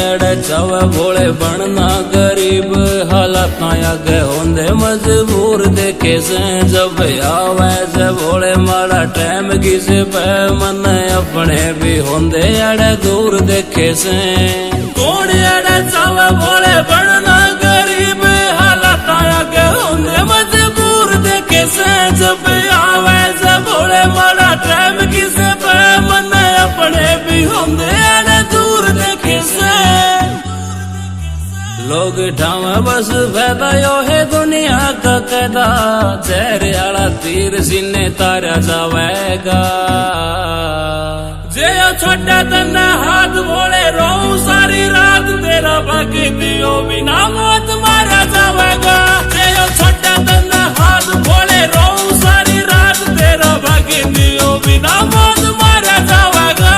अड़े चावे भोले बनना गरीब हालात आगे होंदे मजबूर देखे से जब आवे से भोले माड़ा टाइम किसे पे मन अपने भी होंदे अड़े दूर देखे से कौन अड़े चावे भोले बनना गरीब हालात आगे होंदे मजबूर देखे से जब आवे से भोले माड़ा टाइम किसे पे मन अपने भी होंदे अड़े दूर देखे से लोग ठावे बस फायदा यो है दुनिया का कैदा चेहरे आला तीर सीने तारा जावेगा जे छोटा तन्ना हाथ भोले रो सारी रात तेरा बाकी दियो बिना मौत मारा जावेगा जे छोटा तन्ना हाथ भोले रो सारी रात तेरा बाकी दियो बिना मौत मारा जावेगा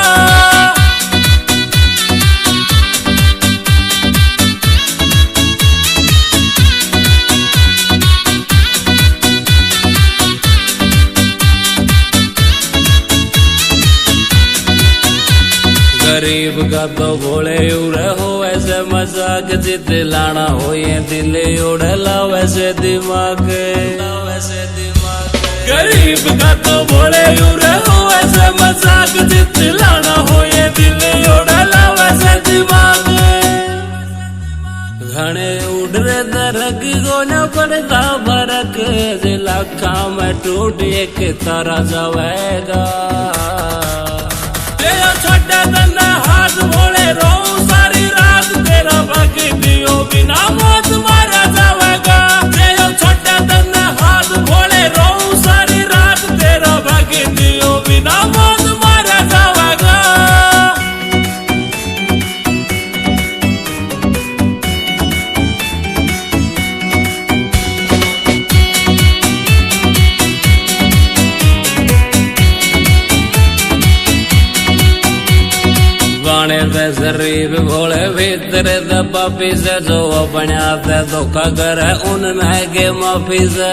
गरीब का तो भोले उड़े हो ऐसे मजाक जित लाना हो ये दिल उड़ला वैसे दिमाग गरीब का तो भोले उड़े हो ऐसे मजाक जित लाना हो ये दिल उड़ला वैसे दिमाग घने उड़ रे दरक को न पड़ता फरक लाखा में टूट एक तारा जावेगा छोटा तन्ना हाथ भोले रो सारी रात तेरा बाकी दियो बिना मौत मारा जावेगा छोटा तन्ना हाथ भोले रो सारी रात तेरा बाकी दियो बिना मौत मारा जावेगा शरीफ भोले भीतर पापी से जो अपने धोखा करे उनमें के माफी से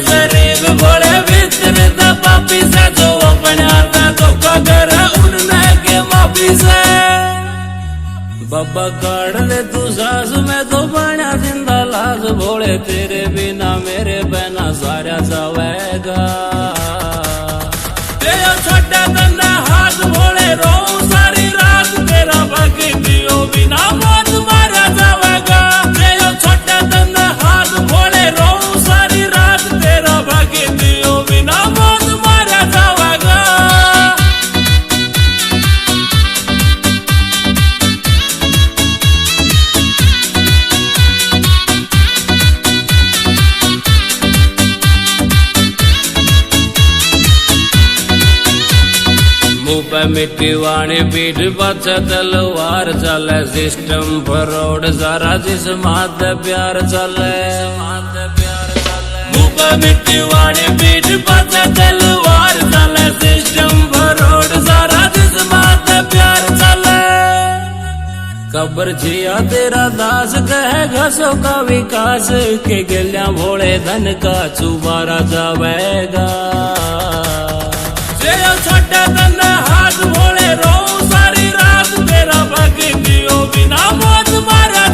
शरीफ भोले भीतर पापी से जो अपने धोखा करे उनमें के माफी से बाबा काट ले तू सास में तो बना जिंदा लाश भोले तेरे बिना मेरे बहना सारा जावेगा छोटा तन्ना हाथ भोले रो सारी रात तेरा बाकी दियो बिना मौत मारा जावेगा छोटा तन्ना हाथ भोले रो सारी रात तेरा बाकी दियो बिना मौत मारा जावेगा मिट्टी वाणी पीठ पछ तलवार चले सिस्टम फरोड सारा जिस मात प्यार चले मिट्टी वाणी पीठ पछ तलवार चले सिस्टम फरोड सारा जिस मात प्यार चले कब्र जिया तेरा दास कहे घसो का विकास के गलियां भोले धन का चुबारा जावेगा छोटा तन्ना हाथ भोले रो सारी रात तेरा बाकी दियो बिना मौत मारा